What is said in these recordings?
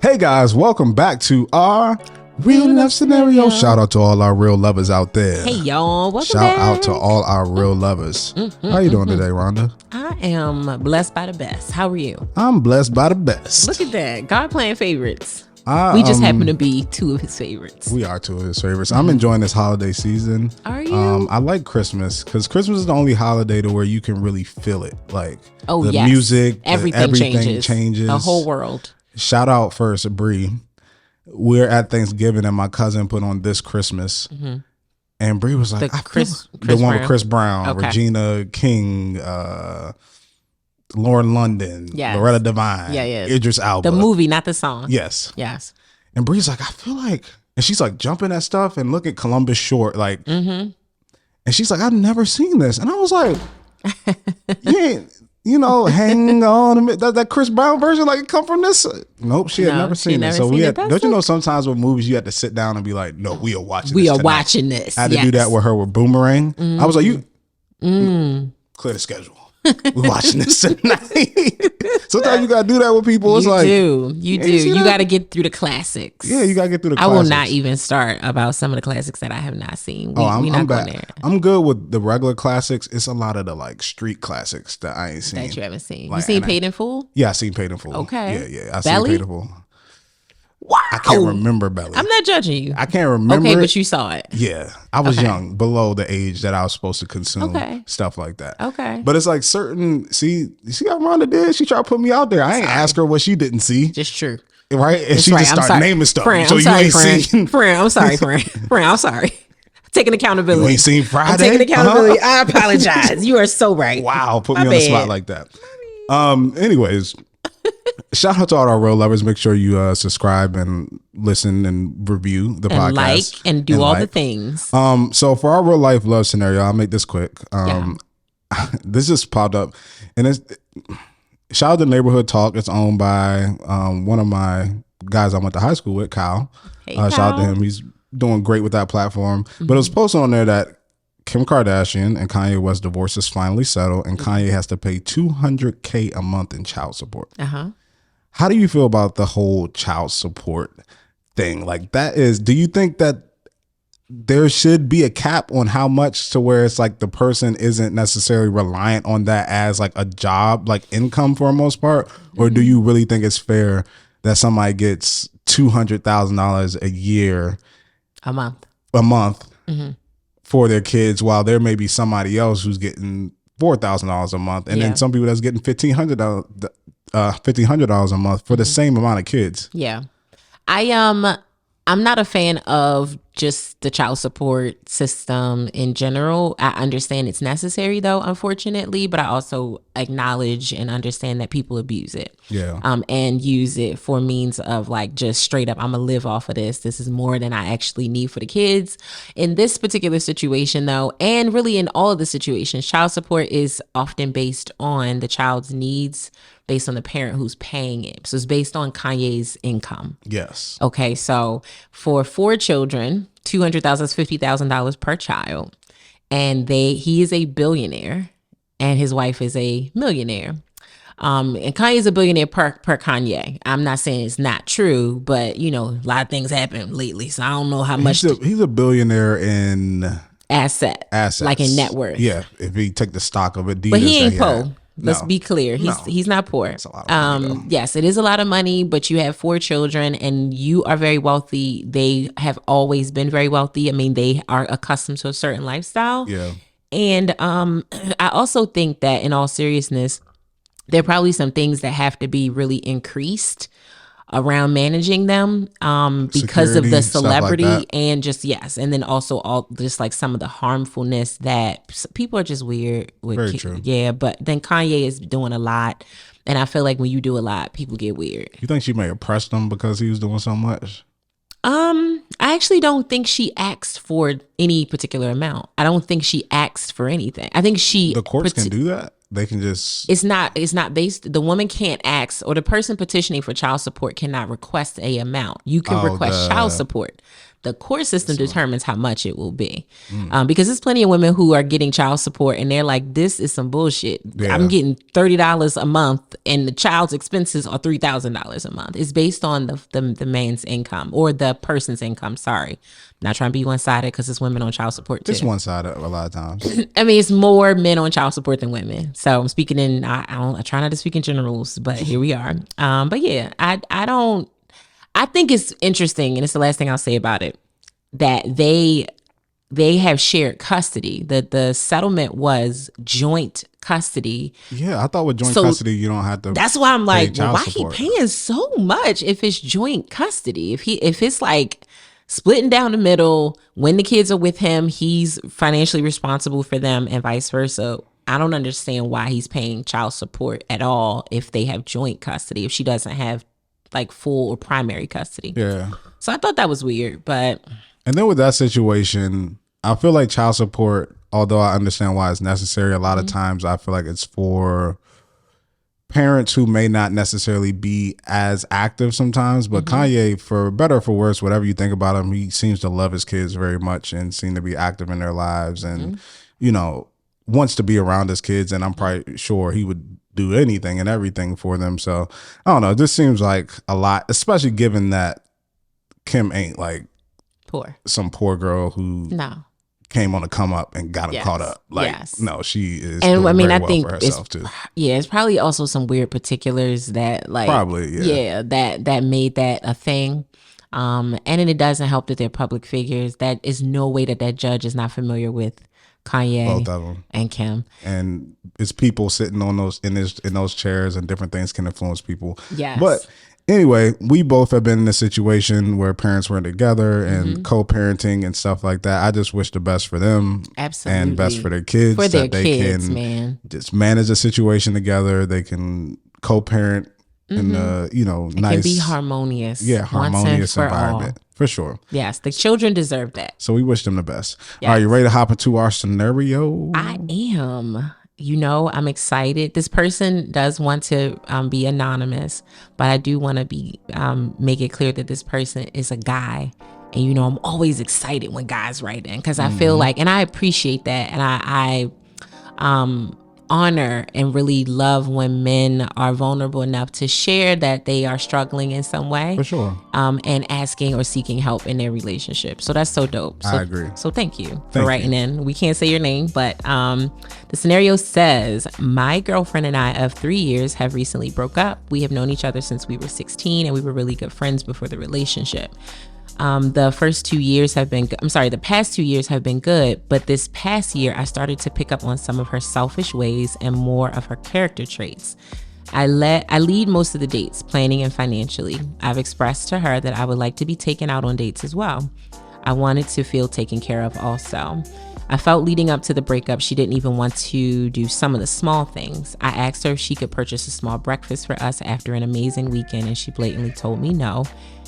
Hey guys, welcome back to our Real Love Scenario. Shout out to all our real lovers out there. Hey y'all, welcome Shout back. out to all our real lovers. How you doing today, Rhonda? I am blessed by the best. How are you? I'm blessed by the best. Look at that. God playing favorites. We just happen to be two of his favorites. We are two of his favorites. I'm enjoying this holiday season. Are you? I like Christmas because Christmas is the only holiday to where you can really feel it. Like the yes. music, everything changes. The whole world. Shout out first, Bree. We're at Thanksgiving and my cousin put on This Christmas. And Bree was like, the one with Chris Brown, Okay. Regina King, Lauren London, Loretta Devine, Idris Elba. The movie, not the song. Yes. Yes. And Bree's like, I feel like, and she's like jumping at stuff and look at Columbus Short, like, and she's like, I've never seen this. And I was like, you ain't, hang on a minute. That Chris Brown version, like it come from this? Nope, she had never seen it. So don't you know sometimes with movies you have to sit down and be like, no, we are watching this. We are watching this. I had to do that with her with Boomerang. I was like, clear the schedule. We're watching this tonight. Sometimes you gotta do that with people. It's you do. You gotta get through the classics. Yeah, you gotta get through the classics. I will not even start about some of the classics that I have not seen. We not going there. I'm good with the regular classics. It's a lot of the like street classics that I ain't seen. That you haven't seen. Like, you seen Paid in Full? Yeah, I seen Paid in Full. Okay. Yeah. I seen Paid in Full. Wow. I can't remember Belly. I'm not judging you. I can't remember. Okay, but you saw it. Yeah. I was young, below the age that I was supposed to consume stuff like that. Okay. But it's like certain, you see how Rhonda did? She tried to put me out there. I ain't ask her what she didn't see. Just true. Right? And she just started naming stuff. Friend, so I'm you sorry, ain't seen. Friend, I'm sorry, friend. Friend, I'm sorry. Taking accountability. You ain't seen Friday? I'm taking accountability. I apologize. You are so right. Wow. Put me on the spot like that. Anyways. Shout out to all our real lovers. Make sure you subscribe and listen and review the podcast. Like and do all the things. So for our real life love scenario, I'll make this quick. This just popped up. And it's shout out to Neighborhood Talk. It's owned by one of my guys I went to high school with, Kyle. Shout out to him. He's doing great with that platform. But it was posted on there that Kim Kardashian and Kanye West divorce is finally settled, and Kanye has to pay $200K a month in child support. How do you feel about the whole child support thing? Like do you think that there should be a cap on how much to where it's like the person isn't necessarily reliant on that as like a job, like income for the most part? Or do you really think it's fair that somebody gets $200,000 a year, a month for their kids, while there may be somebody else who's getting $4,000 a month, and then some people that's getting $1,500 a month for the same amount of kids? Yeah, I'm not a fan of just the child support system in general. I understand it's necessary though, unfortunately, but I also acknowledge and understand that people abuse it. Yeah. And use it for means of like just straight up, I'm gonna live off of this. This is more than I actually need for the kids. In this particular situation though, and really in all of the situations, child support is often based on the child's needs, based on the parent who's paying it. So it's based on Kanye's income. Yes. Okay, so for 4 children, $200,000 is $50,000 per child, and he is a billionaire, and his wife is a millionaire. And Kanye is a billionaire per Kanye. I'm not saying it's not true, but a lot of things happen lately, so I don't know how much. He's a billionaire in assets, like in net worth. Yeah, if he take the stock of Adidas, but he ain't poor. Let's be clear. He's not poor. That's a lot of money, yes, it is a lot of money, but you have 4 children and you are very wealthy. They have always been very wealthy. I mean, they are accustomed to a certain lifestyle. Yeah. And I also think that in all seriousness, there are probably some things that have to be really increased around managing them because of the celebrity and and then also all just like some of the harmfulness that people are just weird with. Very true. Yeah, but then Kanye is doing a lot, and I feel like when you do a lot, people get weird. You think she may have pressed him because he was doing so much? I actually don't think she asked for any particular amount. I don't think she asked for anything. I think the courts can do that. They can just. It's not based. The woman can't ask, or the person petitioning for child support cannot request a amount. You can request child support. the court system determines how much it will be. Because there's plenty of women who are getting child support and they're like, this is some bullshit. Yeah. I'm getting $30 a month and the child's expenses are $3,000 a month. It's based on the man's income or the person's income. Sorry. Not trying to be one-sided because it's women on child support too. It's one-sided a lot of times. I mean, it's more men on child support than women. So I'm speaking in, I try not to speak in generals, but here we are. But yeah, I think it's interesting, and it's the last thing I'll say about it, that they have shared custody. The settlement was joint custody. Yeah, I thought with joint custody you don't have to. That's why I'm like, well, why support. he paying so much if it's joint custody? If it's like splitting down the middle, when the kids are with him, he's financially responsible for them, and vice versa. I don't understand why he's paying child support at all if they have joint custody, if she doesn't have like full or primary custody. Yeah. So I thought that was weird, but. And then with that situation, I feel like child support, although I understand why it's necessary, a lot of times I feel like it's for parents who may not necessarily be as active sometimes. But Kanye, for better or for worse, whatever you think about him, he seems to love his kids very much and seem to be active in their lives and, you know, wants to be around his kids. And I'm probably sure he would do anything and everything for them. So I don't know. This seems like a lot, especially given that Kim ain't like some poor girl who came on a come up and got him caught up. Like, no, she is. And I mean, I well think for herself too. Yeah, it's probably also some weird particulars that like that made that a thing. And then it doesn't help that they're public figures. That is no way that judge is not familiar with Kanye, both of them, and Kim, and it's people sitting on those in those chairs, and different things can influence people. Yes, but anyway, we both have been in a situation where parents were together and co-parenting and stuff like that. I just wish the best for them, absolutely, and best for their kids. For their they kids, can man, just manage the situation together. They can co-parent in a nice, can be harmonious, harmonious environment. For sure. Yes, the children deserve that. So we wish them the best. Yes. All right, you ready to hop into our scenario? I am. I'm excited. This person does want to be anonymous, but I do want to make it clear that this person is a guy. And, I'm always excited when guys write in because I feel like, and I appreciate that. And I honor and really love when men are vulnerable enough to share that they are struggling in some way. For sure. And asking or seeking help in their relationship. So that's so dope. So, I agree. So thank you for writing in. We can't say your name, but the scenario says, my girlfriend and I of 3 years have recently broke up. We have known each other since we were 16 and we were really good friends before the relationship. The past 2 years have been good, but this past year I started to pick up on some of her selfish ways and more of her character traits. I lead most of the dates, planning and financially. I've expressed to her that I would like to be taken out on dates as well. I wanted to feel taken care of also. I felt leading up to the breakup, she didn't even want to do some of the small things. I asked her if she could purchase a small breakfast for us after an amazing weekend, and she blatantly told me no,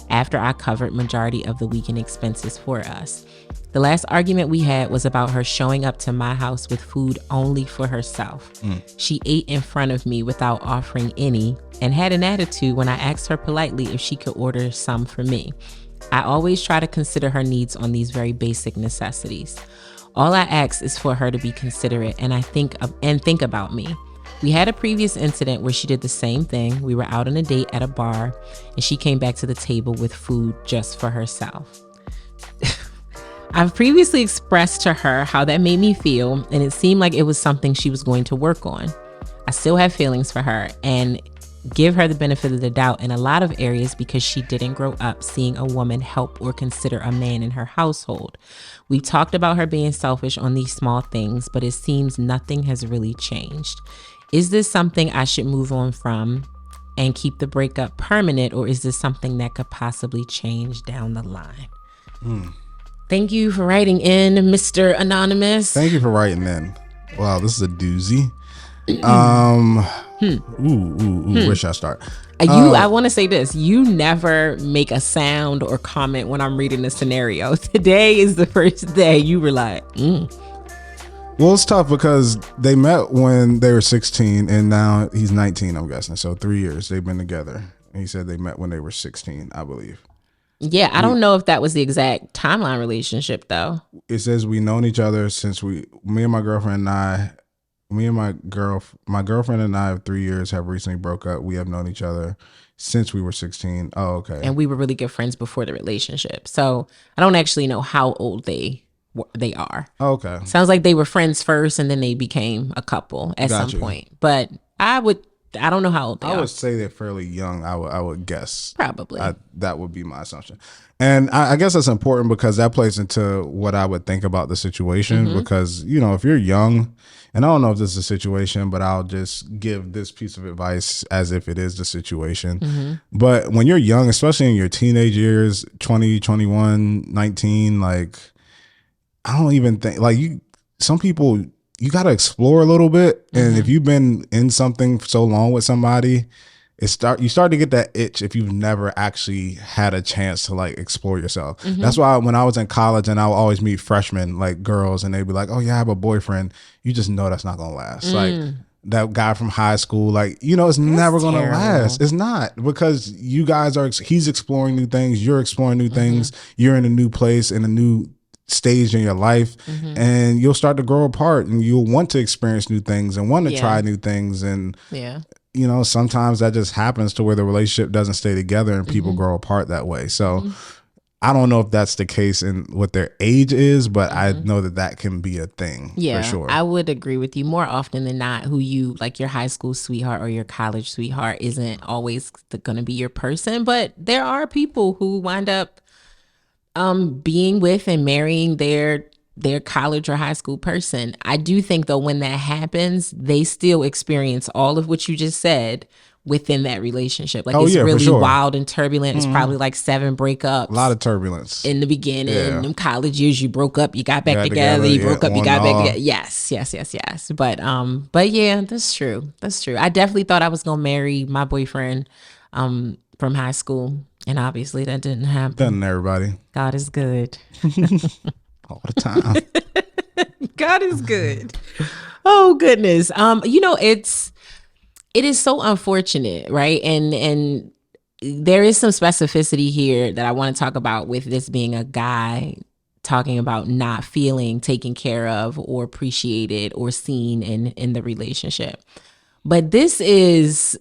after I covered majority of the weekend expenses for us. The last argument we had was about her showing up to my house with food only for herself. She ate in front of me without offering any and had an attitude when I asked her politely if she could order some for me. I always try to consider her needs on these very basic necessities. All I ask is for her to be considerate and think about me. We had a previous incident where she did the same thing. We were out on a date at a bar and she came back to the table with food just for herself. I've previously expressed to her how that made me feel, and it seemed like it was something she was going to work on. I still have feelings for her and give her the benefit of the doubt in a lot of areas because she didn't grow up seeing a woman help or consider a man in her household. We talked about her being selfish on these small things, but it seems nothing has really changed. Is this something I should move on from and keep the breakup permanent, or is this something that could possibly change down the line? Thank you for writing in, Mr. Anonymous. Thank you for writing in. Wow, this is a doozy. Where should I start? I want to say this. You never make a sound or comment when I'm reading the scenario. Today is the first day you were like, Well, it's tough because they met when they were 16 and now he's 19, I'm guessing. So 3 years they've been together. And he said they met when they were 16, I believe. Yeah, I don't know if that was the exact timeline relationship though. It says we known each other since me and my girlfriend and I, me and my girlfriend and I of 3 years have recently broke up. We have known each other since we were 16. Oh, okay. And we were really good friends before the relationship. So I don't actually know how old they are. Oh, okay. Sounds like they were friends first and then they became a couple at Got some you. point. But I don't know how old they I are. would say they're fairly young. I would guess. Probably. That would be my assumption. And I guess that's important because that plays into what I would think about the situation. Because, if you're young, and I don't know if this is a situation, but I'll just give this piece of advice as if it is the situation. But when you're young, especially in your teenage years, 20, 21, 19, like, I don't even think, like, some people, you got to explore a little bit. And if you've been in something for so long with somebody, you start to get that itch if you've never actually had a chance to like explore yourself. That's why when I was in college and I would always meet freshmen, like girls, and they'd be like, oh yeah, I have a boyfriend. You just know that's not going to last. Like that guy from high school, like, it's never going to last. It's not, because you guys he's exploring new things. You're exploring new things. You're in a new place, in a new stage in your life, and you'll start to grow apart, and you'll want to experience new things and want to try new things. And sometimes that just happens to where the relationship doesn't stay together and people grow apart that way. So I don't know if that's the case in what their age is, but I know that can be a thing. Yeah, for sure. I would agree with you. More often than not, who you like, your high school sweetheart or your college sweetheart isn't always going to be your person, but there are people who wind up being with and marrying their college or high school person. I do think though, when that happens, they still experience all of what you just said within that relationship. Like it's really wild and turbulent. It's probably like 7 breakups. A lot of turbulence in the beginning. In them college years, you broke up, you got back together, you broke up, you got back together. Yes. But yeah, that's true. I definitely thought I was gonna marry my boyfriend from high school. And obviously that didn't happen. Doesn't everybody? God is good. All the time. God is good. Oh goodness. It is so unfortunate, right? And there is some specificity here that I want to talk about with this being a guy talking about not feeling taken care of or appreciated or seen in the relationship. But this is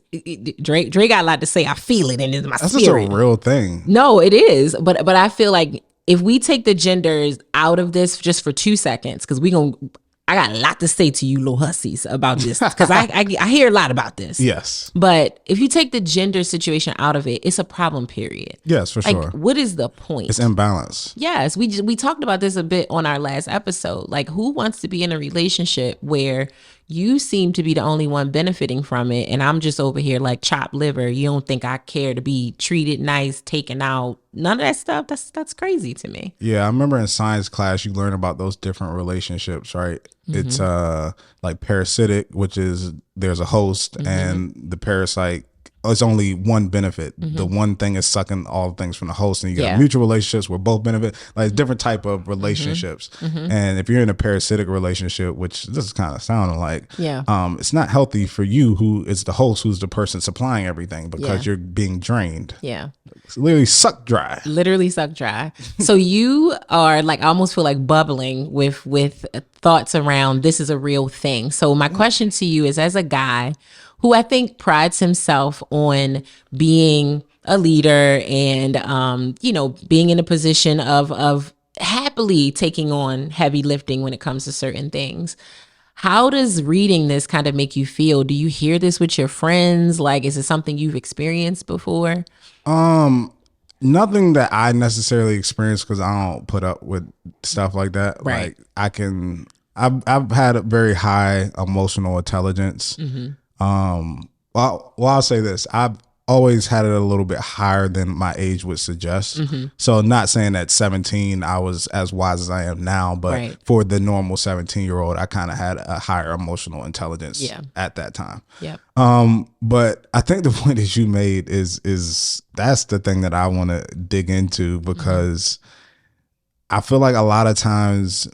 Drake got a lot to say. I feel it in my spirit. That's just a real thing. No, it is. But I feel like if we take the genders out of this just for 2 seconds, because I got a lot to say to you little hussies about this, because I hear a lot about this. Yes. But if you take the gender situation out of it, it's a problem, period. Yes, for sure. What is the point? It's imbalance. Yes. We talked about this a bit on our last episode. Like, who wants to be in a relationship where you seem to be the only one benefiting from it, and I'm just over here like chopped liver? You don't think I care to be treated nice, taken out, none of that stuff? That's crazy to me. Yeah, I remember in science class you learn about those different relationships, right? It's like parasitic, which is there's a host and the parasite, it's only one benefit. The one thing is sucking all things from the host, and you got mutual relationships where both benefit, like different type of relationships. And if you're in a parasitic relationship, which this is kind of sounding like, it's not healthy for you, who is the host, who's the person supplying everything, because you're being drained. Yeah. It's literally sucked dry. So you are like, I almost feel like bubbling with thoughts around this is a real thing. So my question to you is, as a guy who I think prides himself on being a leader and, being in a position of happily taking on heavy lifting when it comes to certain things, how does reading this kind of make you feel? Do you hear this with your friends? Like, is it something you've experienced before? Nothing that I necessarily experienced, because I don't put up with stuff like that. Right. Like I've had a very high emotional intelligence. Well, I'll say this. I've always had it a little bit higher than my age would suggest. So not saying that 17 I was as wise as I am now, but for the normal 17-year-old, I kind of had a higher emotional intelligence at that time. But I think the point that you made is that's the thing that I want to dig into, because I feel like a lot of times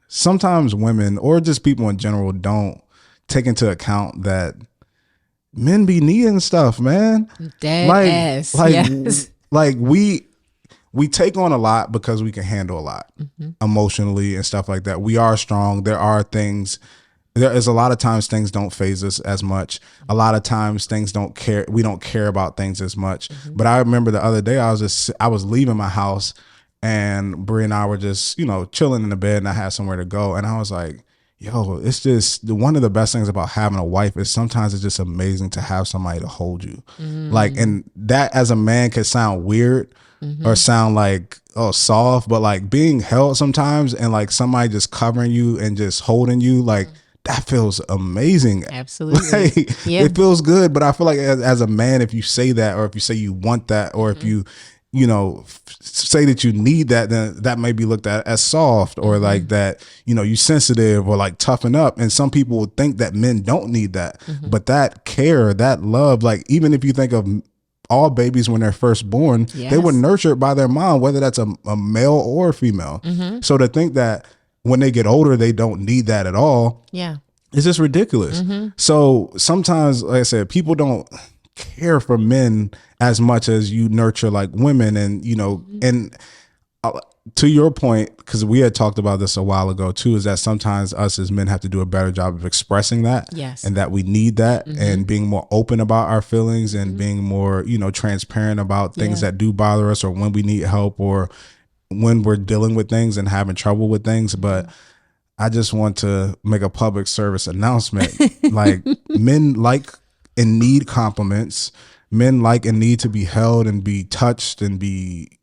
sometimes women, or just people in general, don't take into account that men be needing stuff, man. Dead Like, ass. like, Yes. like we take on a lot because we can handle a lot emotionally and stuff like that. We are strong. There are things. There is a lot of times things don't phase us as much. A lot of times things don't care. We don't care about things as much. But I remember the other day I was leaving my house, and Brie and I were just, chilling in the bed, and I had somewhere to go, and I was like, yo, it's just one of the best things about having a wife is sometimes it's just amazing to have somebody to hold you. Like, and that as a man could sound weird or sound like, oh, soft, but like being held sometimes and like somebody just covering you and just holding you, like that feels amazing. Absolutely. Like, Yeah. it feels good. But I feel like as a man, if you say that, or if you say you want that, or if you, say that you need that, then that may be looked at as soft, or like that, you sensitive, or like toughen up. And some people would think that men don't need that, but that care, that love, like even if you think of all babies when they're first born, they were nurtured by their mom, whether that's a male or a female. So to think that when they get older, they don't need that at all. Yeah. It's just ridiculous. So sometimes, like I said, people don't care for men as much as you nurture like women. And, and to your point, because we had talked about this a while ago too, is that sometimes us as men have to do a better job of expressing that. Yes. And that we need that, and being more open about our feelings, and being more, transparent about things that do bother us, or when we need help, or when we're dealing with things and having trouble with things. But I just want to make a public service announcement. Like, men like and need compliments. Men like and need to be held and be touched and be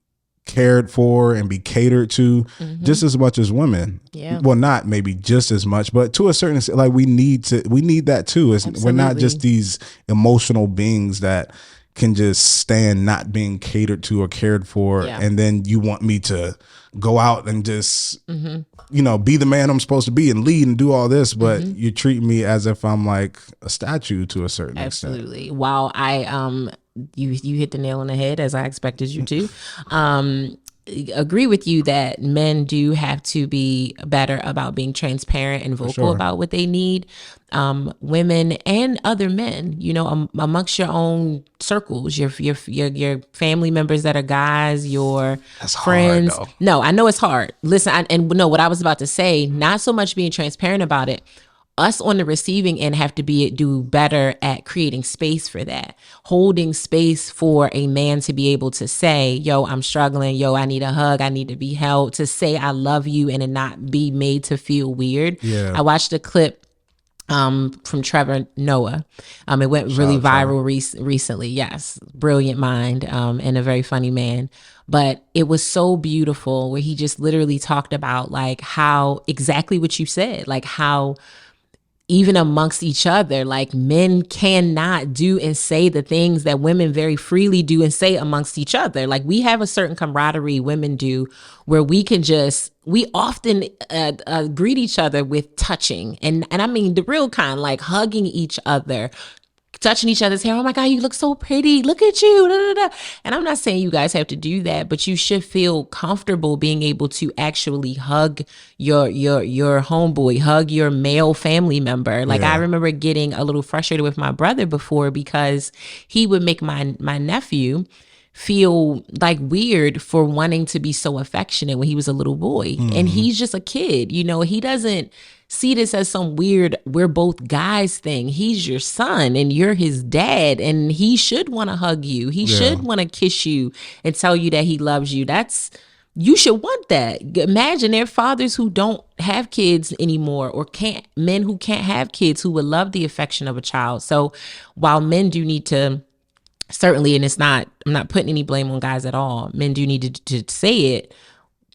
cared for and be catered to just as much as women. Yeah. Well, not maybe just as much, but to a certain extent, like we need that too. We're not just these emotional beings that can just stand not being catered to or cared for. Yeah. And then you want me to go out and just, be the man I'm supposed to be and lead and do all this, but you treat me as if I'm like a statue to a certain extent. Absolutely. While I you hit the nail on the head, as I expected you to. Agree with you that men do have to be better about being transparent and vocal about what they need. Women and other men, amongst your own circles, your family members that are guys, your friends. Hard, no, I know it's hard. Listen, what I was about to say, not so much being transparent about it. Us on the receiving end have to do better at creating space for that, holding space for a man to be able to say, yo, I'm struggling. Yo, I need a hug. I need to be held, to say I love you and it not be made to feel weird. Yeah. I watched a clip from Trevor Noah. It went really viral recently. Yes. Brilliant mind, and a very funny man. But it was so beautiful where he just literally talked about like how exactly what you said, like how even amongst each other, like men cannot do and say the things that women very freely do and say amongst each other. Like we have a certain camaraderie women do where we often greet each other with touching. And I mean the real kind, like hugging each other, touching each other's hair. Oh my God, you look so pretty. Look at you. Da, da, da. And I'm not saying you guys have to do that, but you should feel comfortable being able to actually hug your homeboy, hug your male family member. Like I remember getting a little frustrated with my brother before because he would make my nephew feel like weird for wanting to be so affectionate when he was a little boy. And he's just a kid, he doesn't see this as some weird, we're both guys thing. He's your son and you're his dad, and he should want to hug you. He should want to kiss you and tell you that he loves you. You should want that. Imagine there are fathers who don't have kids anymore, or men who can't have kids, who would love the affection of a child. So while men do need to, certainly, and I'm not putting any blame on guys at all, men do need to say it.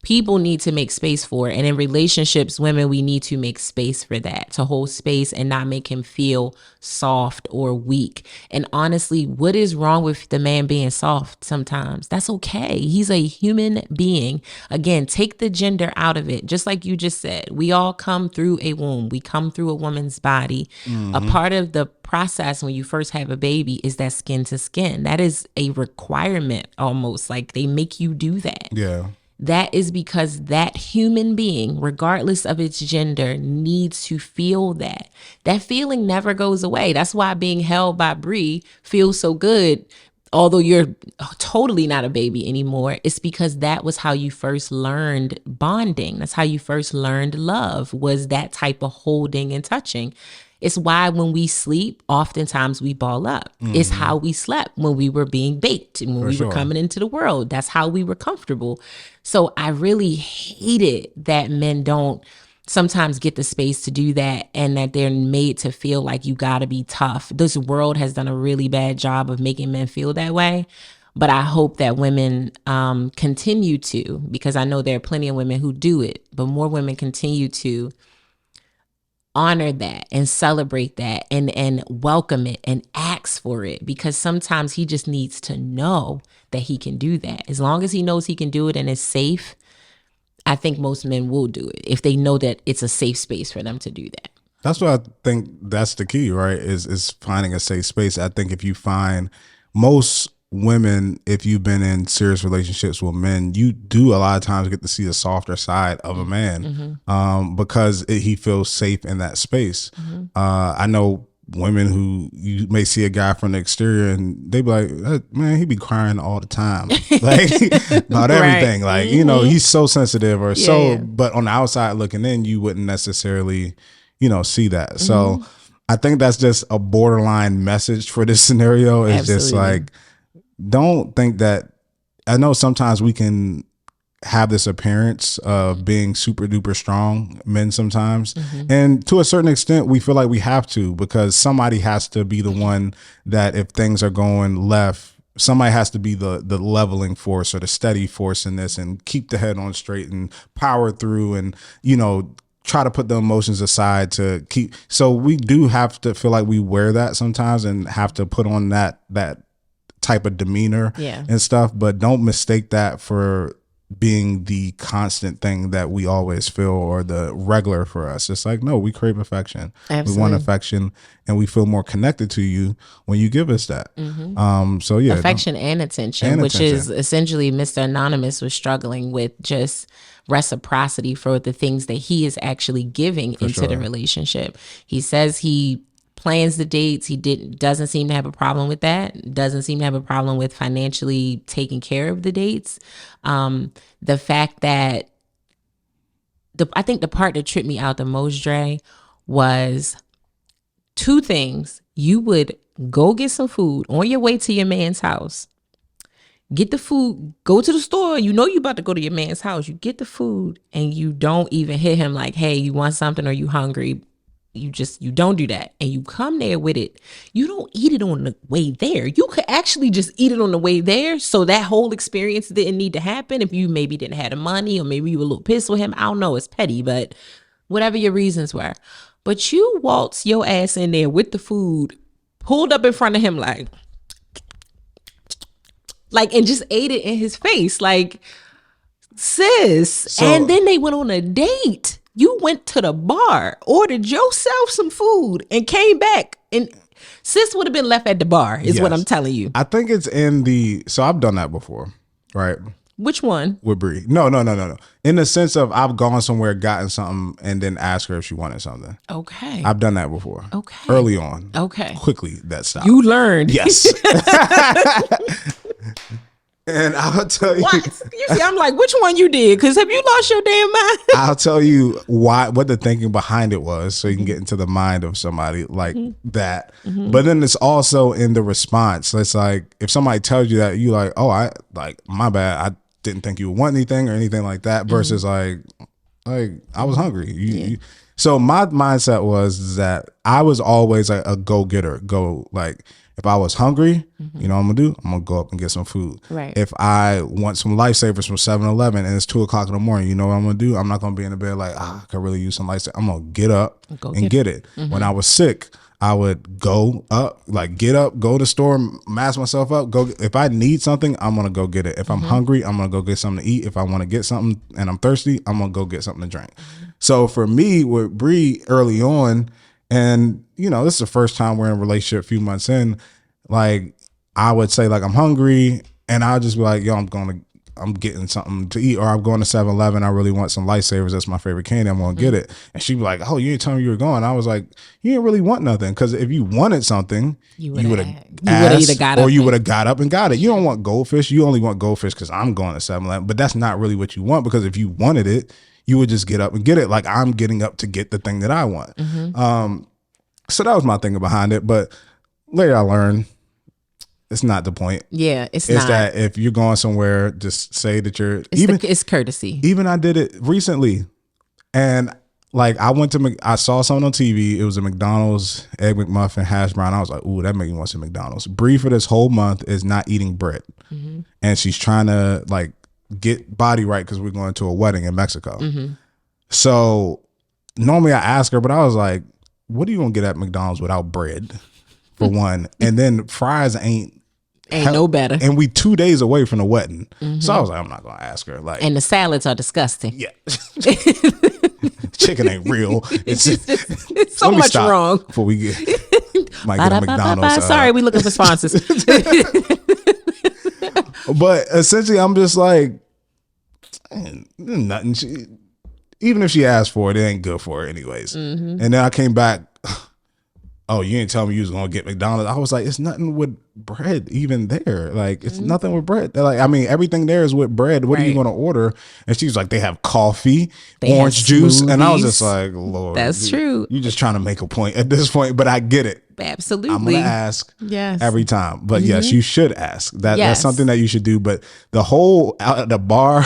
People need to make space for it. And in relationships, women, we need to make space for that, to hold space and not make him feel soft or weak. And honestly, what is wrong with the man being soft sometimes? That's okay. He's a human being. Again, take the gender out of it. Just like you just said, we all come through a womb. We come through a woman's body. A part of the process when you first have a baby is that skin to skin. That is a requirement almost. Like they make you do that. Yeah. that is because that human being, regardless of its gender, needs to feel that. That feeling never goes away. That's why being held by Bree feels so good. Although you're totally not a baby anymore, it's because that was how you first learned bonding. That's how you first learned love, was that type of holding and touching. It's why when we sleep, oftentimes we ball up. It's how we slept when we were being baked and when we were coming into the world. That's how we were comfortable. So I really hate it that men don't sometimes get the space to do that, and that they're made to feel like you gotta be tough. This world has done a really bad job of making men feel that way. But I hope that women continue to, because I know there are plenty of women who do it, but more women continue to honor that and celebrate that and welcome it and ask for it, because sometimes he just needs to know that he can do that. As long as he knows he can do it and it's safe, I think most men will do it if they know that it's a safe space for them to do that. That's what I think that's the key, right? Is finding a safe space. I think if you find most women, if you've been in serious relationships with men, you do a lot of times get to see the softer side of a man, because he feels safe in that space. I know women who you may see a guy from the exterior and they be like, man, he be crying all the time, like about everything. Like, you know, he's so sensitive or but on the outside looking in, you wouldn't necessarily, you know, see that. So I think that's just a borderline message for this scenario. It's just like, don't think that, I know sometimes we can have this appearance of being super duper strong men sometimes. And to a certain extent, we feel like we have to, because somebody has to be the one that if things are going left, somebody has to be the leveling force or the steady force in this and keep the head on straight and power through and, you know, try to put the emotions aside to keep. So we do have to feel like we wear that sometimes and have to put on that type of demeanor and stuff, but don't mistake that for being the constant thing that we always feel or the regular for us. It's like, no, we crave affection. Absolutely. We want affection, and we feel more connected to you when you give us that. So yeah, affection and attention, which is essentially Mr. Anonymous was struggling with, just reciprocity for the things that he is actually giving into the relationship. He says he plans the dates. He doesn't seem to have a problem with that. Doesn't seem to have a problem with financially taking care of the dates. The fact that I think the part that tripped me out the most, Dre, was two things. You would go get some food on your way to your man's house. Get the food, go to the store. You know you about to go to your man's house. You get the food and you don't even hit him like, hey, you want something or you hungry? You don't do that. And you come there with it. You don't eat it on the way there. You could actually just eat it on the way there. So that whole experience didn't need to happen. If you maybe didn't have the money or maybe you were a little pissed with him. I don't know. It's petty, but whatever your reasons were. But you waltz your ass in there with the food, pulled up in front of him like, and just ate it in his face. Like, sis. And then they went on a date. You went to the bar, ordered yourself some food, and came back. And sis would have been left at the bar, is what I'm telling you. I think it's so I've done that before, right? Which one? With Bree. No. In the sense of I've gone somewhere, gotten something, and then asked her if she wanted something. Okay. I've done that before. Okay. Early on. Okay. Quickly, that stopped. You learned. Yes. And I'll tell you. What? You see, I'm like, which one you did? Because have you lost your damn mind? I'll tell you what the thinking behind it was, so you can get into the mind of somebody like that. But then it's also in the response. It's like if somebody tells you that, you like, oh, my bad. I didn't think you would want anything or anything like that. Versus like I was hungry. So my mindset was that I was always like a go-getter. If I was hungry, you know what I'm going to do? I'm going to go up and get some food. Right. If I want some Lifesavers from 7-Eleven and it's 2:00 in the morning, you know what I'm going to do? I'm not going to be in the bed like, I could really use some Lifesavers. I'm going to get up and get it. When I was sick, I would go up, get up, go to the store, mask myself up, go. If I need something, I'm going to go get it. If I'm hungry, I'm going to go get something to eat. If I want to get something and I'm thirsty, I'm going to go get something to drink. So for me, with Bree early on, and, you know, this is the first time we're in a relationship a few months in, I would say, I'm hungry, and I'll just be like, yo, I'm going to I'm getting something to eat, or I'm going to 7-Eleven. I really want some Lifesavers. That's my favorite candy. I'm going to get it. And she'd be like, oh, you didn't tell me you were going. I was like, you didn't really want nothing. Because if you wanted something, you would have either got up, or you would have got up and got it. You don't want goldfish. You only want goldfish because I'm going to 7-Eleven. But that's not really what you want, because if you wanted it, you would just get up and get it. Like I'm getting up to get the thing that I want. So that was my thinking behind it. But later I learned it's not the point. Yeah, it's not. It's that if you're going somewhere, just say that you're it's courtesy. Even I did it recently, and like I saw something on TV. It was a McDonald's Egg McMuffin hash brown. I was like, ooh, that made me want some McDonald's. Bree for this whole month is not eating bread, and she's trying to like get body right because we're going to a wedding in Mexico. So normally I ask her, but I was like, what are you gonna get at McDonald's without bread, for one? And then fries ain't no better. And we 2 days away from the wedding. So I was like, I'm not gonna ask her. Like, and the salads are disgusting. Yeah. Chicken ain't real. It's so much wrong. Before we might get a McDonald's. Sorry, we looking for sponsors. But essentially I'm just like, nothing. Even if she asked for it, it ain't good for her anyways. And then I came back, oh, you didn't tell me you was gonna get McDonald's. I was like, it's nothing with bread even there. Like, it's nothing with bread. They're like, I mean, everything there is with bread. What are you gonna order? And she was like, they have coffee, orange juice. And I was just like, Lord. That's true. You're just trying to make a point at this point, but I get it. Absolutely. I'm gonna ask every time. But yes, you should ask. That's something that you should do. But the whole out at the bar,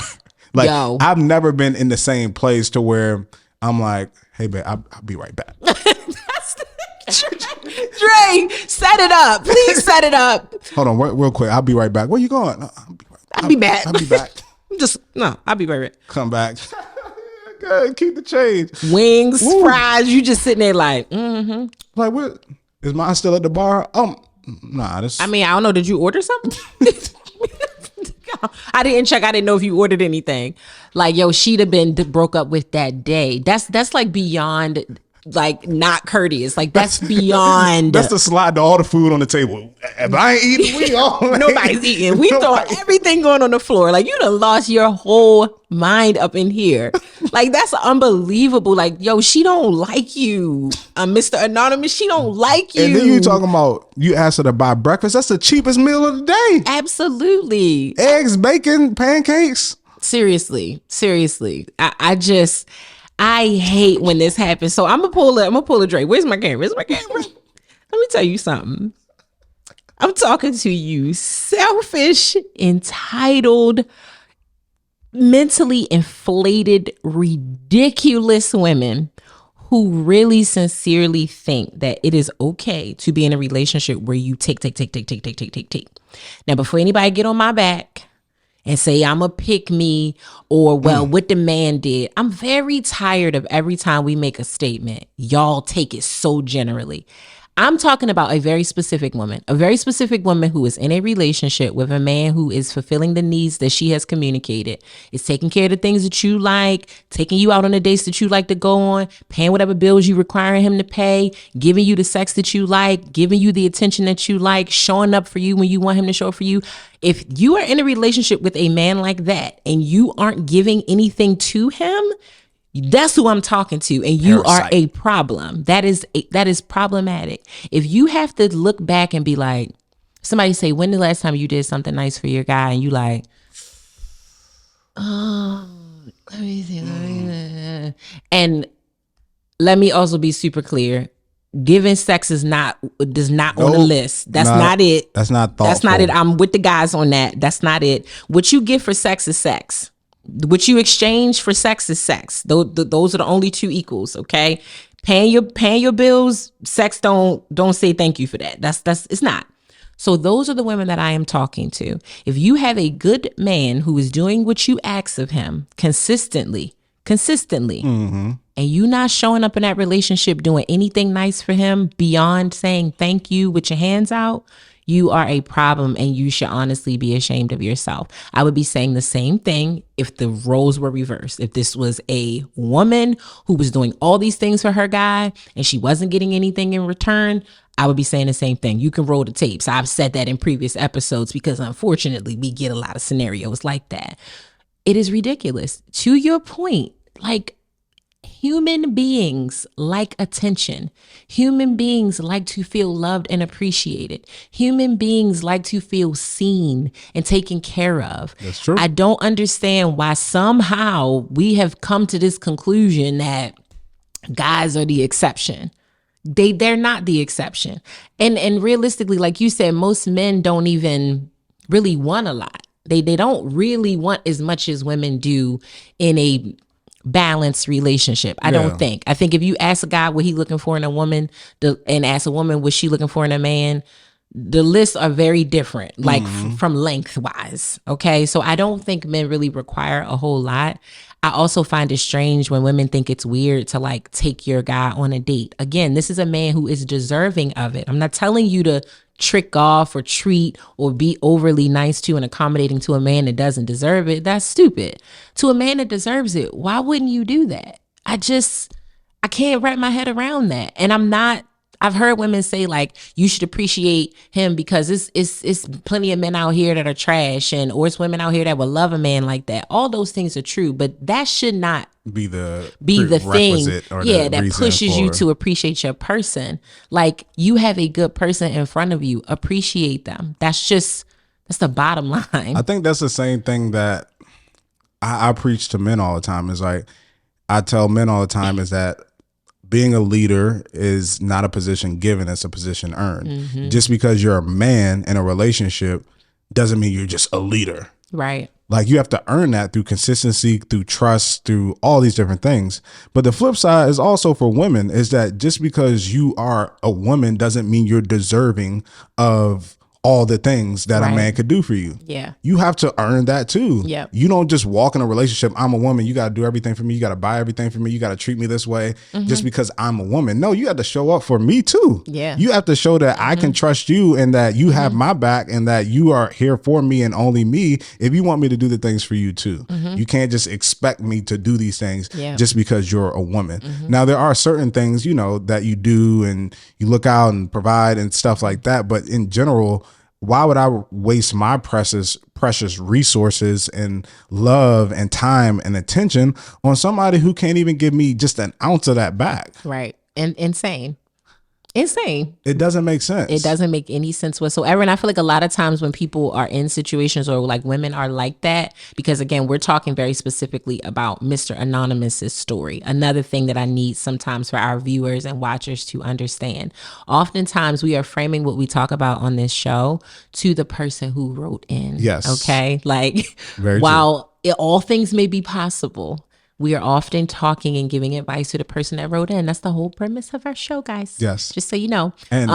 like, I've never been in the same place to where I'm like, hey, babe, I'll be right back. Dre, set it up. Please set it up. Hold on, real quick. I'll be right back. Where you going? No, I'll be back. I'll be back. I'll be right back. Come back. Good, keep the change. Wings, fries. You just sitting there like, Like, what? Is mine still at the bar? Nah. I mean, I don't know. Did you order something? I didn't check. I didn't know if you ordered anything. Like, yo, she'd have been broke up with that day. That's like beyond, like, not courteous. Like, that's beyond. That's the slide to all the food on the table. If I ain't eating, we all. Nobody's eating. We thought everything going on the floor. Like, you done lost your whole mind up in here. Like, that's unbelievable. Like, yo, she don't like you. Mr. Anonymous, she don't like you. And then you talking about, you asked her to buy breakfast. That's the cheapest meal of the day. Absolutely. Eggs, bacon, pancakes. Seriously. I hate when this happens. So I'm gonna pull a Drake. Where's my camera? Let me tell you something. I'm talking to you selfish, entitled, mentally inflated, ridiculous women who really sincerely think that it is okay to be in a relationship where you take. Now, before anybody get on my back and say I'm a pick me or, well, what the man did, I'm very tired of every time we make a statement, y'all take it so generally. I'm talking about a very specific woman who is in a relationship with a man who is fulfilling the needs that she has communicated, is taking care of the things that you like, taking you out on the dates that you like to go on, paying whatever bills you requiring him to pay, giving you the sex that you like, giving you the attention that you like, showing up for you when you want him to show up for you. If you are in a relationship with a man like that and you aren't giving anything to him, that's who I'm talking to, and you are a problem. That is problematic. If you have to look back and be like, somebody say, when the last time you did something nice for your guy, and you like, oh, let me see. And let me also be super clear. Giving sex does not on the list. That's not it. That's not thoughtful. That's not it. I'm with the guys on that. That's not it. What you give for sex is sex. What you exchange for sex is sex. Those are the only two equals. Okay, paying your bills. Sex don't say thank you for that. That's it's not. So those are the women that I am talking to. If you have a good man who is doing what you ask of him consistently, consistently, and you not showing up in that relationship doing anything nice for him beyond saying thank you with your hands out, you are a problem, and you should honestly be ashamed of yourself. I would be saying the same thing if the roles were reversed. If this was a woman who was doing all these things for her guy and she wasn't getting anything in return, I would be saying the same thing. You can roll the tapes. I've said that in previous episodes because unfortunately we get a lot of scenarios like that. It is ridiculous. To your point, like, human beings like attention. Human beings like to feel loved and appreciated. Human beings like to feel seen and taken care of. That's true. I don't understand why somehow we have come to this conclusion that guys are the exception. They're not the exception. And realistically, like you said, most men don't even really want a lot. They don't really want as much as women do in a balanced relationship. I don't think. I think if you ask a guy what he looking for in a woman, and ask a woman what she looking for in a man, the lists are very different, like from lengthwise. Okay. So I don't think men really require a whole lot. I also find it strange when women think it's weird to like take your guy on a date. Again, this is a man who is deserving of it. I'm not telling you to trick off or treat or be overly nice to and accommodating to a man that doesn't deserve it. That's stupid. To a man that deserves it, why wouldn't you do that? I can't wrap my head around that. And I've heard women say like, you should appreciate him because it's plenty of men out here that are trash, or it's women out here that would love a man like that. All those things are true, but that should not be the thing, or that pushes you to appreciate your person. Like, you have a good person in front of you, appreciate them. That's the bottom line. I think that's the same thing that I preach to men all the time. Is like, I tell men all the time is that being a leader is not a position given, it's a position earned. Just because you're a man in a relationship doesn't mean you're just a leader. Right. Like, you have to earn that through consistency, through trust, through all these different things. But the flip side is also for women, is that just because you are a woman doesn't mean you're deserving of all the things that a man could do for you. Yeah. You have to earn that too. Yeah. You don't just walk in a relationship, I'm a woman, you got to do everything for me, you got to buy everything for me, you got to treat me this way just because I'm a woman. No, you have to show up for me too. Yeah. You have to show that I can trust you and that you have my back and that you are here for me and only me if you want me to do the things for you too. You can't just expect me to do these things just because you're a woman. Now, there are certain things, that you do and you look out and provide and stuff like that. But in general, why would I waste my precious resources and love and time and attention on somebody who can't even give me just an ounce of that back? Right. And insane. It doesn't make sense. It doesn't make any sense whatsoever. And I feel like a lot of times when people are in situations, or like women are like that, because again, we're talking very specifically about Mr. Anonymous's story. Another thing that I need sometimes for our viewers and watchers to understand. Oftentimes we are framing what we talk about on this show to the person who wrote in. Yes. Okay. Like, Very while all things may be possible, we are often talking and giving advice to the person that wrote in. That's the whole premise of our show, guys. Yes. Just so you know. And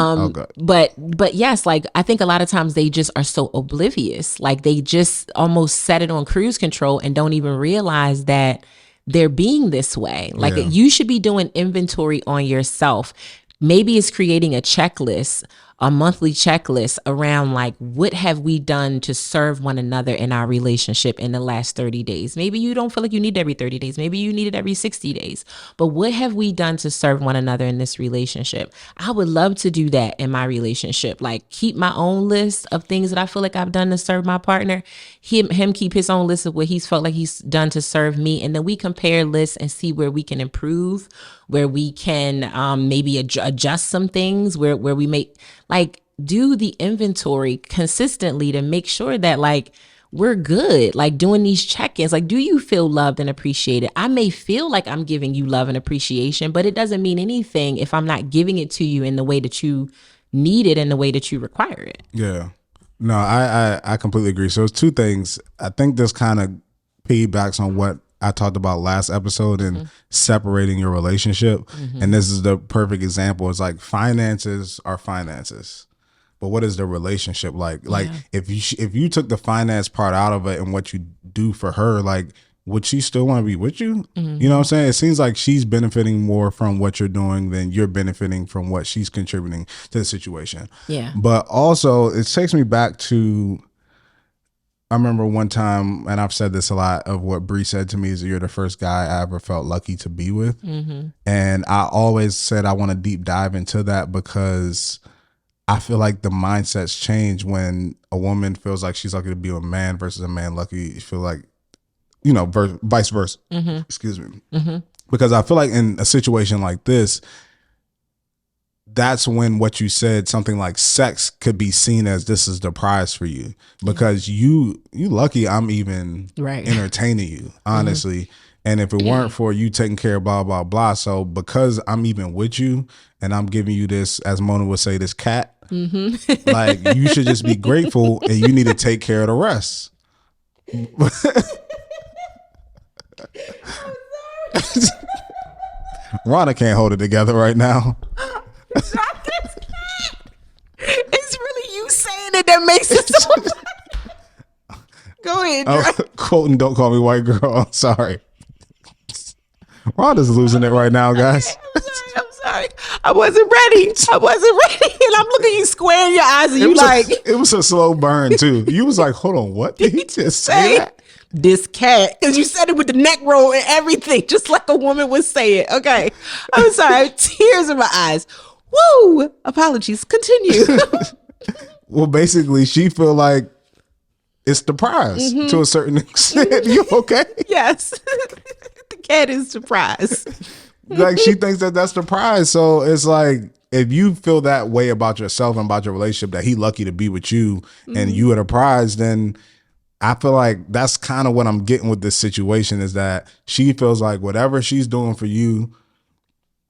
but yes, like, I think a lot of times they just are so oblivious. Like, they just almost set it on cruise control and don't even realize that they're being this way. Like, you should be doing inventory on yourself. Maybe it's creating a checklist, a monthly checklist around like, what have we done to serve one another in our relationship in the last 30 days? Maybe you don't feel like you need it every 30 days. Maybe you need it every 60 days. But what have we done to serve one another in this relationship? I would love to do that in my relationship. Like, keep my own list of things that I feel like I've done to serve my partner. Him keep his own list of what he's felt like he's done to serve me. And then we compare lists and see where we can improve, where we can maybe adjust some things, where we make, like, do the inventory consistently to make sure that, like, we're good, like, doing these check-ins. Like, do you feel loved and appreciated? I may feel like I'm giving you love and appreciation, but it doesn't mean anything if I'm not giving it to you in the way that you need it and the way that you require it. Yeah. No, I completely agree. So it's two things. I think this kind of piggybacks on what I talked about last episode and separating your relationship. And this is the perfect example. It's like, finances are finances, but what is the relationship like? Like, if you took the finance part out of it and what you do for her, like, would she still want to be with you? You know what I'm saying? It seems like she's benefiting more from what you're doing than you're benefiting from what she's contributing to the situation. Yeah. But also, it takes me back to, I remember one time, and I've said this a lot, of what Bree said to me is, you're the first guy I ever felt lucky to be with. And I always said I want to deep dive into that, because I feel like the mindsets change when a woman feels like she's lucky to be with a man versus a man lucky. You feel like, you know, vice versa. Excuse me. Because I feel like in a situation like this, that's when what you said, something like sex, could be seen as, this is the prize for you, because you lucky I'm even entertaining you, honestly. And if it weren't for you taking care of blah, blah, blah. So because I'm even with you and I'm giving you this, as Mona would say, this cat, like, you should just be grateful, and you need to take care of the rest. Rhonda can't hold it together right now. It's really you saying it that makes it so. Go ahead. Quoting "Don't Call Me White Girl." I'm sorry. Rhonda's losing it right now, guys. I'm sorry. I wasn't ready. And I'm looking you square in your eyes, and it was a slow burn too. You was like, hold on, what did he just say? That? This cat, because you said it with the neck roll and everything, just like a woman would say it. Okay. I'm sorry. I have tears in my eyes. Woo! Apologies. Continue. Well, basically, she feel like it's the prize to a certain extent. You okay? Yes. The cat is the prize. Like, she thinks that that's the prize. So it's like, if you feel that way about yourself and about your relationship, that he lucky to be with you and you are the prize, then I feel like that's kind of what I'm getting with this situation, is that she feels like whatever she's doing for you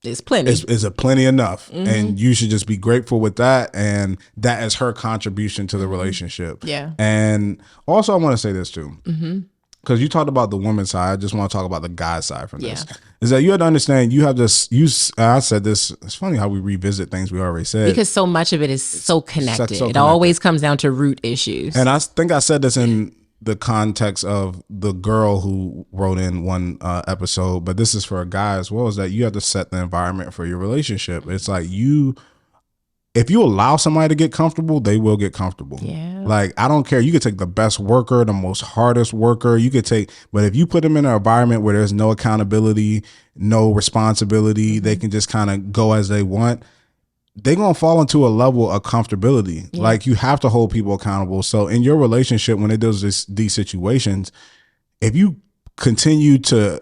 is plenty. Is a plenty enough. And you should just be grateful with that. And that is her contribution to the relationship. Yeah. And also, I want to say this too. Because you talked about the woman's side. I just want to talk about the guy side from this. Is that you have to understand, you have this, I said this, it's funny how we revisit things we already said. Because so much of it is so connected. It always comes down to root issues. And I think I said this in the context of the girl who wrote in one episode, but this is for a guy as well, is that you have to set the environment for your relationship. It's like, if you allow somebody to get comfortable, they will get comfortable. Yeah. Like, I don't care. You could take the best worker, the most hardest worker. But if you put them in an environment where there's no accountability, no responsibility, they can just kind of go as they want, they're going to fall into a level of comfortability. Yeah. Like, you have to hold people accountable. So in your relationship, when it does these situations, if you continue to,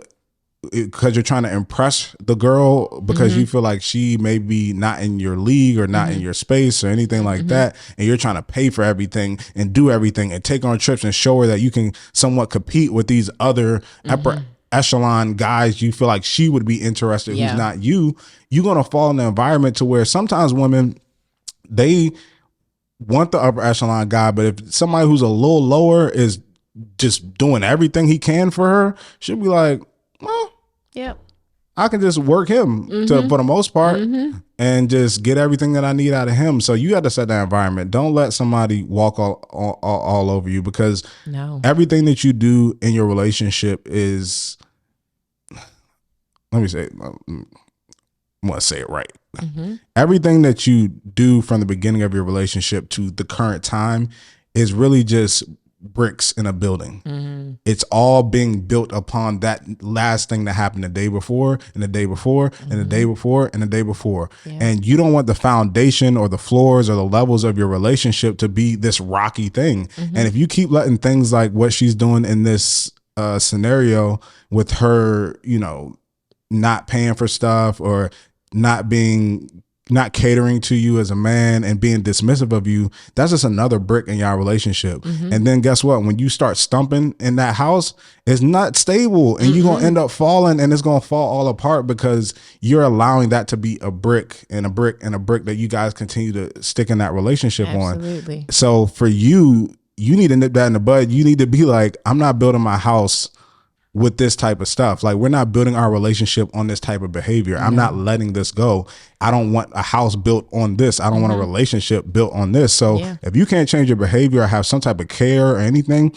because you're trying to impress the girl, because you feel like she may be not in your league or not in your space or anything like that, and you're trying to pay for everything and do everything and take on trips and show her that you can somewhat compete with these other upper echelon guys, you feel like she would be interested who's not you, you're going to fall in the environment to where sometimes women, they want the upper echelon guy, but if somebody who's a little lower is just doing everything he can for her, she'll be like, well, I can just work him for the most part and just get everything that I need out of him. So you have to set that environment. Don't let somebody walk all over you, because everything that you do in your relationship is, let me say, I want to say it right. Everything that you do from the beginning of your relationship to the current time is really just bricks in a building. It's all being built upon that last thing that happened the day before and the day before and the day before and the day before. And you don't want the foundation or the floors or the levels of your relationship to be this rocky thing. And if you keep letting things like what she's doing in this scenario with her, you know, not paying for stuff or not catering to you as a man and being dismissive of you, that's just another brick in your relationship. And then guess what? When you start stumping in that house, it's not stable, and you're going to end up falling, and it's going to fall all apart because you're allowing that to be a brick and a brick and a brick that you guys continue to stick in that relationship on. So for you need to nip that in the bud. You need to be like, I'm not building my house with this type of stuff. Like, we're not building our relationship on this type of behavior. I'm not letting this go. I don't want a house built on this. I don't want a relationship built on this. So if you can't change your behavior or have some type of care or anything,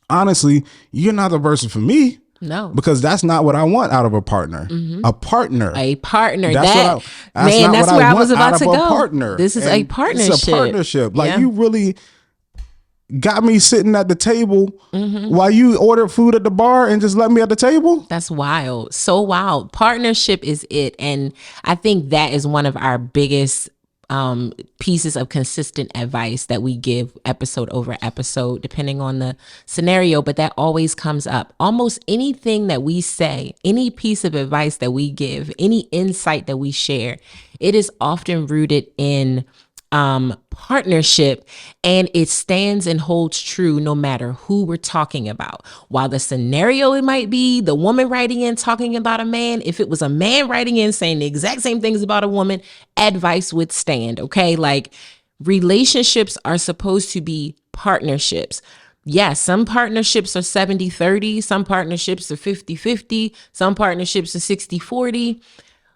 honestly, you're not the person for me. No, because that's not what I want out of a partner. A partner. A partner. That's That's where I was about to go. Partner. This is a partnership. It's a partnership. Like you really got me sitting at the table while you ordered food at the bar and just let me at the table. That's wild. So wild. Partnership is it. And I think that is one of our biggest pieces of consistent advice that we give episode over episode, depending on the scenario, but that always comes up. Almost anything that we say, any piece of advice that we give, any insight that we share, it is often rooted in partnership, and it stands and holds true no matter who we're talking about. While the scenario, it might be the woman writing in talking about a man, if it was a man writing in saying the exact same things about a woman, advice would stand. Okay, like relationships are supposed to be partnerships. Yes, some partnerships are 70-30, some partnerships are 50-50, some partnerships are 60-40.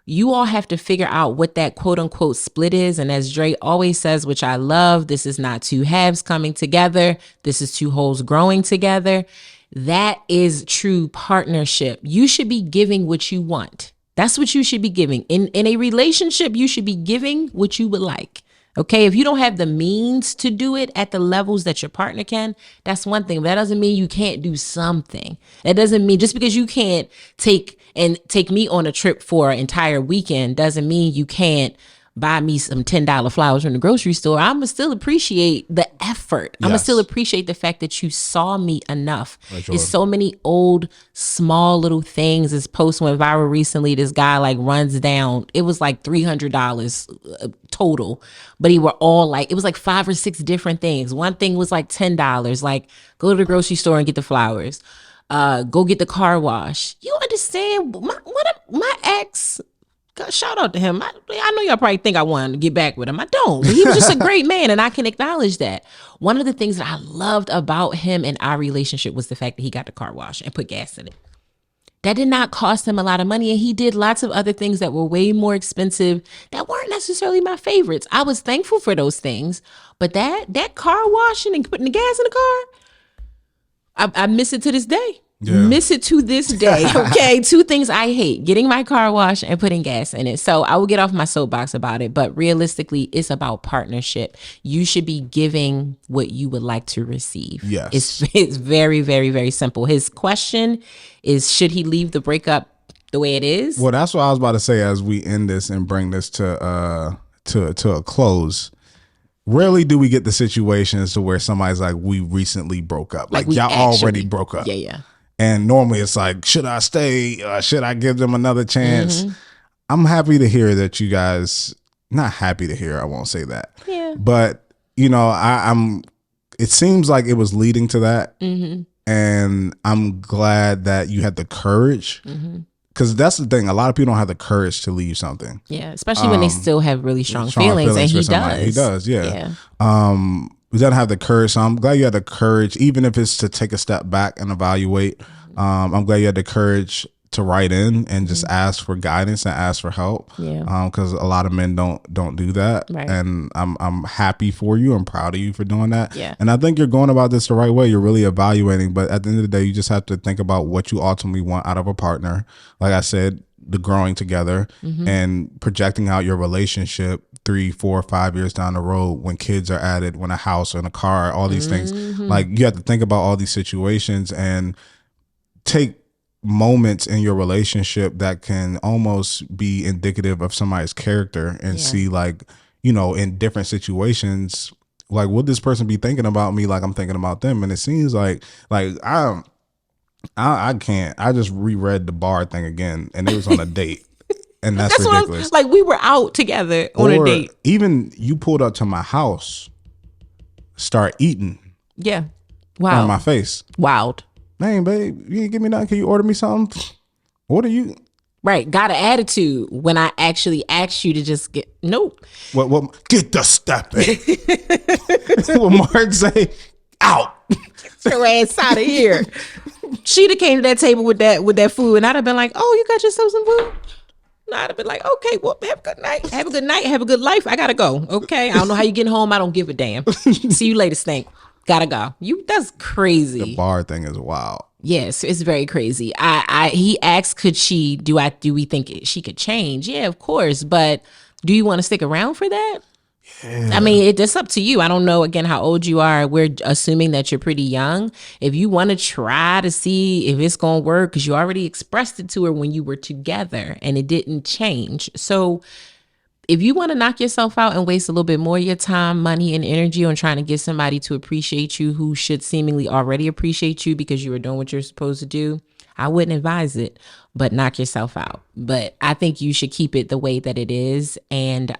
You all have to figure out what that quote unquote split is. And as Dre always says, which I love, this is not two halves coming together. This is two wholes growing together. That is true partnership. You should be giving what you want. That's what you should be giving. In a relationship, you should be giving what you would like. Okay, if you don't have the means to do it at the levels that your partner can, that's one thing. But that doesn't mean you can't do something. That doesn't mean just because you can't take me on a trip for an entire weekend doesn't mean you can't buy me some $10 flowers from the grocery store. I'm gonna still appreciate the effort. I'm gonna still appreciate the fact that you saw me enough. It's so many old, small little things. This post went viral recently. This guy like runs down, it was like $300 total, but it was like 5 or 6 different things. One thing was like $10, like go to the grocery store and get the flowers. Go get the car wash. You understand? My ex, shout out to him. I know y'all probably think I want to get back with him. I don't. But he was just a great man, and I can acknowledge that. One of the things that I loved about him and our relationship was the fact that he got the car wash and put gas in it. That did not cost him a lot of money, and he did lots of other things that were way more expensive that weren't necessarily my favorites. I was thankful for those things, but that car washing and putting the gas in the car, I miss it to this day. Yeah. Miss it to this day. Okay. 2 things I hate: getting my car washed and putting gas in it. So I will get off my soapbox about it, but realistically, it's about partnership. You should be giving what you would like to receive. Yes. It's very, very, very simple. His question is, should he leave the breakup the way it is? Well, that's what I was about to say as we end this and bring this to a close. Rarely do we get the situations to where somebody's like, we recently broke up. Like y'all already broke up. Yeah. And normally it's like, should I stay? Should I give them another chance? I'm happy to hear that you guys, not happy to hear, I won't say that. Yeah. But, I'm it seems like it was leading to that. And I'm glad that you had the courage. Because that's the thing. A lot of people don't have the courage to leave something. Yeah, especially when they still have really strong feelings, and he does. He does, yeah. We don't have the courage. So I'm glad you had the courage, even if it's to take a step back and evaluate. I'm glad you had the courage to write in and just ask for guidance and ask for help. Yeah. Because a lot of men don't do that. Right. And I'm happy for you. I'm proud of you for doing that. Yeah. And I think you're going about this the right way. You're really evaluating. But at the end of the day, you just have to think about what you ultimately want out of a partner. Like I said, the growing together and projecting out your relationship 3, 4, 5 years down the road when kids are added, when a house and a car, all these things. Like you have to think about all these situations and take moments in your relationship that can almost be indicative of somebody's character and see like, in different situations, like would this person be thinking about me like I'm thinking about them? And it seems like I can't. I just reread the bar thing again and it was on a date. And that's ridiculous. Like we were out together on a date. Even you pulled up to my house, start eating. Yeah. Wow. On my face. Wild. Man, babe, you ain't give me nothing. Can you order me something? Order you. Right. Got an attitude when I actually asked you to just get, nope. What get the stepping. What Mark say? Out. Get your ass out of here. She'd have came to that table with that food and I'd have been like, oh, you got yourself some food? I'd have been like, okay, well, have a good night. Have a good night. Have a good life. I gotta go. Okay. I don't know how you getting home. I don't give a damn. See you later, Stink. Gotta go. That's crazy. The bar thing is wild. Yes, it's very crazy. He asked, do we think she could change? Yeah, of course. But do you want to stick around for that? Yeah. I mean, it's up to you. I don't know, again, how old you are. We're assuming that you're pretty young. If you want to try to see if it's going to work, because you already expressed it to her when you were together and it didn't change. So if you want to knock yourself out and waste a little bit more of your time, money, and energy on trying to get somebody to appreciate you who should seemingly already appreciate you because you were doing what you're supposed to do, I wouldn't advise it, but knock yourself out. But I think you should keep it the way that it is. And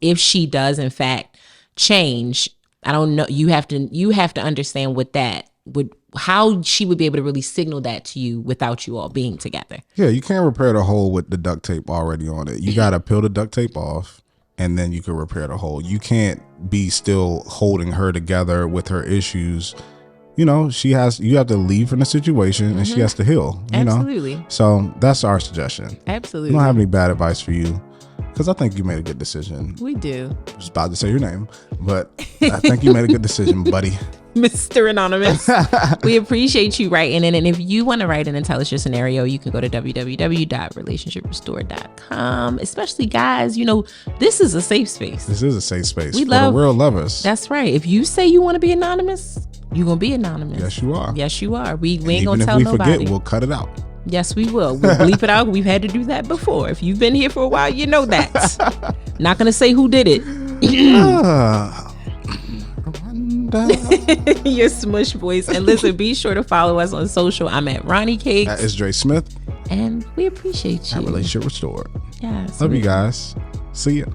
if she does, in fact, change, I don't know, you have to understand how she would be able to really signal that to you without you all being together. Yeah, you can't repair the hole with the duct tape already on it. You got to peel the duct tape off, and then you can repair the hole. You can't be still holding her together with her issues. You know, you have to leave from the situation, and she has to heal. Absolutely. So that's our suggestion. Absolutely. We don't have any bad advice for you, because I think you made a good decision. We do. I was about to say your name, but I think you made a good decision, buddy. Mr. Anonymous. We appreciate you writing in. And if you want to write in and tell us your scenario, you can go to www.relationshiprestore.com. Especially guys, this is a safe space. This is a safe space for the real lovers. That's right. If you say you want to be anonymous, you're going to be anonymous. Yes, you are. Yes, you are. We ain't going to tell nobody. Even if we forget, we'll cut it out. Yes, we will. We'll bleep it out. We've had to do that before. If you've been here for a while, you know that. Not going to say who did it. Your smush voice. And listen, be sure to follow us on social. I'm at Ronnie Cakes. That is Dre Smith. And we appreciate you. At Relationship Restored. Yes. Love you guys. See ya.